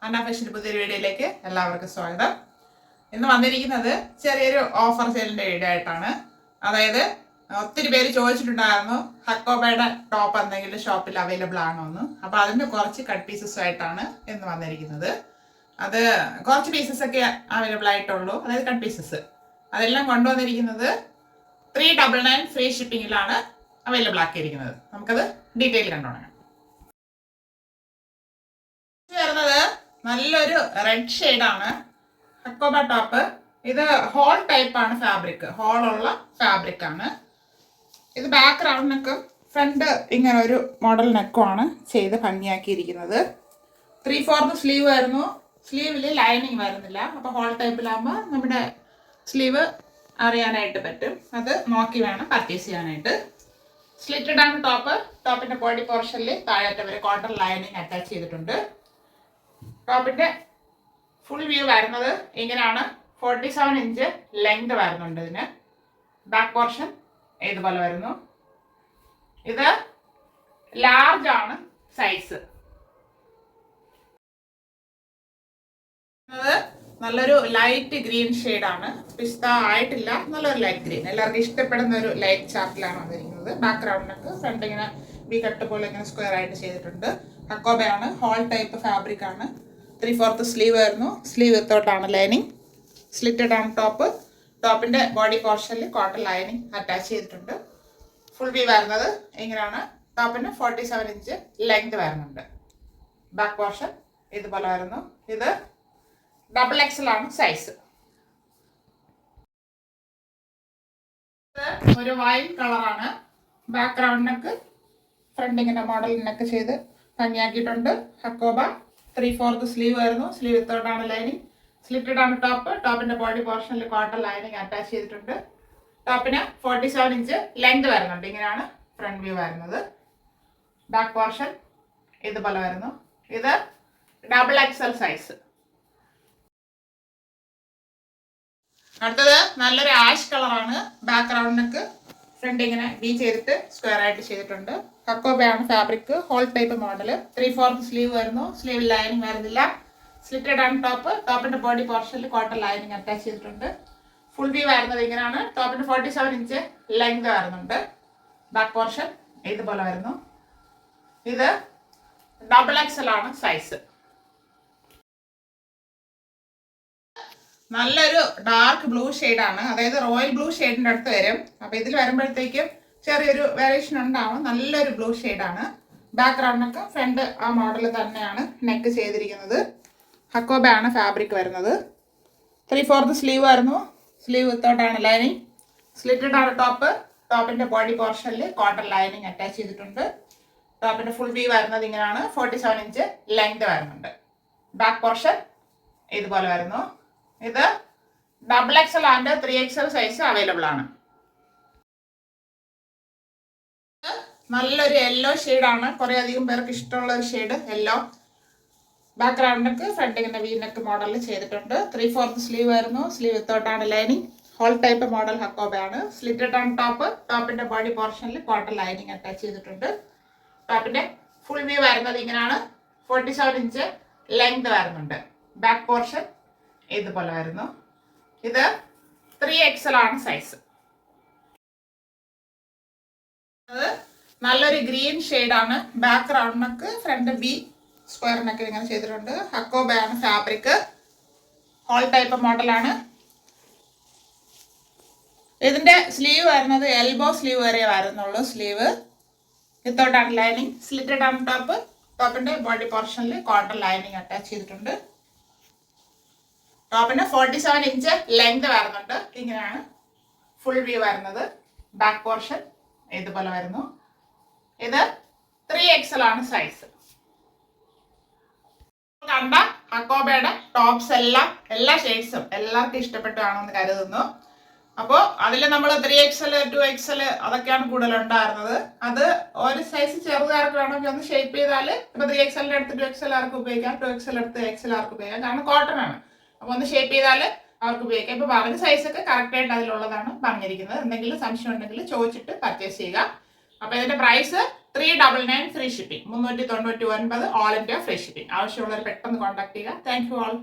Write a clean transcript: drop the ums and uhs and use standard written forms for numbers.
അന്ന ഫാഷൻ്റെ പുതിയൊരു വീഡിയോയിലേക്ക് എല്ലാവർക്കും സ്വാഗതം. ഇന്ന് വന്നിരിക്കുന്നത് ചെറിയൊരു ഓഫർ സെയിലിൻ്റെ വീഡിയോ ആയിട്ടാണ്. അതായത് ഒത്തിരി പേര് ചോദിച്ചിട്ടുണ്ടായിരുന്നു ഹക്കോബയുടെ ടോപ്പ് എന്തെങ്കിലും ഷോപ്പിൽ അവൈലബിൾ ആണോ എന്ന്. അപ്പോൾ അതിൻ്റെ കുറച്ച് കട്ട് പീസസ് ആയിട്ടാണ് ഇന്ന് വന്നിരിക്കുന്നത്. അത് കുറച്ച് പീസസ് ഒക്കെ അവൈലബിൾ ആയിട്ടുള്ളൂ, അതായത് കട്ട് പീസസ്. അതെല്ലാം കൊണ്ടുവന്നിരിക്കുന്നത് 399 ഫ്രീ ഷിപ്പിങ്ങിലാണ് അവൈലബിൾ ആക്കിയിരിക്കുന്നത്. നമുക്കത് ഡീറ്റെയിൽ കണ്ടുപോകാം. വരുന്നത് നല്ലൊരു റെഡ് ഷെയ്ഡാണ് ഹക്കോബ ടോപ്പ്. ഇത് ഹോൾ ടൈപ്പ് ആണ് ഫാബ്രിക്, ഹോളുള്ള ഫാബ്രിക് ആണ്. ഇത് ബാക്ക് റൗണ്ട് നെക്കും ഫ്രണ്ട് ഇങ്ങനെ ഒരു മോഡൽ നെക്കുമാണ് ചെയ്ത് ഭംഗിയാക്കിയിരിക്കുന്നത്. 3/4 സ്ലീവ് ആയിരുന്നു. സ്ലീവിൽ ലൈനിങ് വരുന്നില്ല. അപ്പോൾ ഹോൾ ടൈപ്പിലാകുമ്പോൾ നമ്മുടെ സ്ലീവ് അറിയാനായിട്ട് പറ്റും. അത് നോക്കി വേണം പർച്ചേസ് ചെയ്യാനായിട്ട്. സ്ലിറ്റഡ് ആണ് ടോപ്പ്. ടോപ്പിൻ്റെ ബോഡി പോർഷനിൽ താഴത്തെ വരെ കോട്ടൺ ലൈനിങ് അറ്റാച്ച് ചെയ്തിട്ടുണ്ട്. ടോപ്പിൻ്റെ ഫുൾ വ്യൂ വരുന്നത് ഇങ്ങനെയാണ്. 47 ഇഞ്ച് ലെങ്ത് വരുന്നുണ്ട് ഇതിന്. ബാക്ക് പോർഷൻ ഇതുപോലെ വരുന്നു. ഇത് ലാർജ് ആണ് സൈസ്. നല്ലൊരു ലൈറ്റ് ഗ്രീൻ ഷെയ്ഡാണ്. പിസ്ത ആയിട്ടില്ല, നല്ലൊരു ലൈറ്റ് ഗ്രീൻ. എല്ലാവർക്കും ഇഷ്ടപ്പെടുന്ന ഒരു ലൈറ്റ് ചാർട്ടിലാണ് വന്നിരിക്കുന്നത്. ബാക്ക്ഗ്രൗണ്ടിനൊക്കെ ഫ്രണ്ട് ഇങ്ങനെ ബി കട്ട് പോലെ ഇങ്ങനെ സ്ക്വയർ ആയിട്ട് ചെയ്തിട്ടുണ്ട്. ഹക്കോബയാണ്, ഹോൾ ടൈപ്പ് ഫാബ്രിക് ആണ്. 3/4 സ്ലീവ് ആയിരുന്നു. സ്ലീവ് വിത്തോട്ടാണ് ലൈനിങ്. സ്ലിറ്റഡ് ആണ് ടോപ്പ്. ടോപ്പിൻ്റെ ബോഡി പോർഷനിൽ കോട്ടൺ ലൈനിങ് അറ്റാച്ച് ചെയ്തിട്ടുണ്ട്. ഫുൾ വ്യൂ വരുന്നത് ഇങ്ങനെയാണ്. ടോപ്പിന് 47 ഇഞ്ച് ലെങ്ത് വരുന്നുണ്ട്. ബാക്ക് പോർഷൻ ഇതുപോലെ വരുന്നു. ഇത് XXL ആണ് സൈസ്. ഒരു വൈൻ കളറാണ്. ബാക്ക്ഗ്രൗണ്ടിനൊക്കെ ഫ്രണ്ട് ഇങ്ങനെ മോഡലിനൊക്കെ ചെയ്ത് ഭംഗിയാക്കിയിട്ടുണ്ട്. ഹക്കോബ 3/4 സ്ലീവ് ആയിരുന്നു. സ്ലീവ് വിത്തോട്ടാണ് ലൈനിങ്. സ്ലിറ്റഡ് ആണ് ടോപ്പ്. ടോപ്പിന്റെ ബോഡി പോർഷനിൽ കോട്ടൺ ലൈനിങ് അറ്റാച്ച് ചെയ്തിട്ടുണ്ട്. ടോപ്പിന് 47 ഇഞ്ച് ലെങ്ത് വരുന്നുണ്ട്. ഇങ്ങനെയാണ് ഫ്രണ്ട് വ്യൂ വരുന്നത്. ബാക്ക് പോർഷൻ ഇതുപോലെ വരുന്നു. ഇത് XXL സൈസ്. അടുത്തത് നല്ലൊരു ആഷ് കളറാണ്. ബാക്ക്ഗ്രൗണ്ടിനൊക്കെ ഫ്രണ്ട് ഇങ്ങനെ ബി ചെയ്തിട്ട് സ്ക്വയർ ആയിട്ട് ചെയ്തിട്ടുണ്ട്. ഹക്കോബയാണ് fabric, hole type model. 3/4 sleeve വരുന്നു. സ്ലീവ് ലൈനിങ് വരുന്നില്ല. സ്ലിറ്റഡ് ആണ് ടോപ്പ്. ടോപ്പിന്റെ ബോഡി പോർഷനിൽ കോട്ടൺ ലൈനിങ് അറ്റാച്ച് ചെയ്തിട്ടുണ്ട്. ഫുൾ വ്യൂ വരുന്നത് ഇങ്ങനെയാണ്. ടോപ്പിന് 47 ഇഞ്ച് ലെങ്ത് വരുന്നുണ്ട്. ബാക്ക് പോർഷൻ ഇതുപോലെ വരുന്നു. ഇത് XXL ആണ് സൈസ്. നല്ലൊരു ഡാർക്ക് ബ്ലൂ ഷെയ്ഡാണ്, അതായത് റോയൽ ബ്ലൂ ഷെയ്ഡിൻ്റെ അടുത്ത് വരും. അപ്പോൾ ഇതിൽ വരുമ്പോഴത്തേക്കും ചെറിയൊരു വേരിയേഷൻ ഉണ്ടാവും. നല്ലൊരു ബ്ലൂ ഷെയ്ഡാണ്. ബാക്ക്ഗ്രൗണ്ടിനൊക്കെ ഫ്രണ്ട് ആ മോഡൽ തന്നെയാണ് നെക്ക് ചെയ്തിരിക്കുന്നത്. ഹക്കോബയാണ് ഫാബ്രിക് വരുന്നത്. 3/4 സ്ലീവ് ആയിരുന്നു. സ്ലീവ് വിത്തോട്ടാണ് ലൈനിങ്. സ്ലിറ്റഡ് ആണ് ടോപ്പ്. ടോപ്പിൻ്റെ ബോഡി പോർഷനിൽ കോട്ടൺ ലൈനിങ് അറ്റാച്ച് ചെയ്തിട്ടുണ്ട്. ടോപ്പിൻ്റെ ഫുൾ വ്യൂ വരുന്നത് ഇങ്ങനെയാണ്. 47 ഇഞ്ച് ലെങ്ത് വരുന്നുണ്ട്. ബാക്ക് പോർഷൻ ഇതുപോലെ വരുന്നു. ഇത് XXL and 3XL size available ആണ്. നല്ലൊരു യെല്ലോ ഷെയ്ഡാണ്. കുറേ അധികം പേർക്ക് ഇഷ്ടമുള്ള ഒരു ഷെയ്ഡ് യെല്ലോ. ബാക്ക്ഗ്രൗണ്ടിനൊക്കെ ഫ്രണ്ട് ഇങ്ങനെ വീനക്ക് മോഡലിൽ ചെയ്തിട്ടുണ്ട്. 3/4 സ്ലീവ് ആയിരുന്നു. സ്ലീവ് വിത്തോട്ടാണ് ലൈനിങ്. ഹോൾ ടൈപ്പ് മോഡൽ ഹക്കോബയാണ്. സ്ലിറ്റഡ് ആണ് ടോപ്പ്. ടോപ്പിന്റെ ബോഡി പോർഷനിൽ കോട്ടൺ ലൈനിങ് അറ്റാച്ച് ചെയ്തിട്ടുണ്ട്. ടോപ്പിന്റെ ഫുൾ വ്യൂ വരുന്നത് ഇങ്ങനെയാണ്. 47 ഇഞ്ച് ലെങ്ത് വരുന്നുണ്ട്. ബാക്ക് പോർഷൻ ഇതുപോലെ വരുന്നു. ഇത് 3XL ആണ് സൈസ്. നല്ലൊരു ഗ്രീൻ ഷെയ്ഡാണ്. ബാക്ക്ഗ്രൗണ്ടിനൊക്കെ ഫ്രണ്ട് ബി സ്ക്വയറിനൊക്കെ ഇങ്ങനെ ചെയ്തിട്ടുണ്ട്. ഹക്കോബയാണ് ഫാബ്രിക്, ഹോൾ ടൈപ്പ് മോഡലാണ്. ഇതിന്റെ സ്ലീവ് വരുന്നത് എൽബോ സ്ലീവ് വരെ വരുന്നുള്ളൂ. സ്ലീവ് വിത്തോട്ടാണ് ലൈനിങ്. സ്ലിറ്റഡ് ആണ് ടോപ്പ്. ടോപ്പിന്റെ ബോഡി പോർഷനിൽ കോട്ടൺ ലൈനിങ് അറ്റാച്ച് ചെയ്തിട്ടുണ്ട്. ടോപ്പിന് 47 ഇഞ്ച് ലെങ്ത് വരുന്നുണ്ട്. ഇങ്ങനെയാണ് ഫുൾ വ്യൂ വരുന്നത്. ബാക്ക് പോർഷൻ ഇതുപോലെ വരുന്നു. ഇത് 3XL ആണ് സൈസ്. കണ്ട ഹക്കോബയുടെ ടോപ്സ് എല്ലാ ഷെയ്ഡ്സും എല്ലാവർക്കും ഇഷ്ടപ്പെട്ടു കാണുമെന്ന് കരുതുന്നു. അപ്പോൾ അതിൽ നമ്മൾ 3XL 2XL അതൊക്കെയാണ് കൂടുതലുണ്ടായിരുന്നത്. അത് ഒരു സൈസ് ചെറുതാർക്ക് വേണമെങ്കിൽ ഒന്ന് ഷേപ്പ് ചെയ്താൽ ഇപ്പോൾ 3XL എടുത്ത് 2XL ആർക്ക് ഉപയോഗിക്കാം, 2XL എടുത്ത് XL ആർക്ക് ഉപയോഗിക്കാം. കാരണം കോട്ടൺ ആണ്. അപ്പോൾ ഒന്ന് ഷേപ്പ് ചെയ്താൽ അവർക്ക് ഉപയോഗിക്കാം. ഇപ്പോൾ പറഞ്ഞ സൈസൊക്കെ കറക്റ്റായിട്ട് അതിലുള്ളതാണ് പറഞ്ഞിരിക്കുന്നത്. എന്തെങ്കിലും സംശയം ഉണ്ടെങ്കിൽ ചോദിച്ചിട്ട് പർച്ചേസ് ചെയ്യുക. അപ്പോൾ ഇതിൻ്റെ price 399 free shipping, 399 all India free shipping. ആവശ്യമുള്ളവർ പെട്ടെന്ന് കോൺടാക്ട് ചെയ്യുക. Thank you all.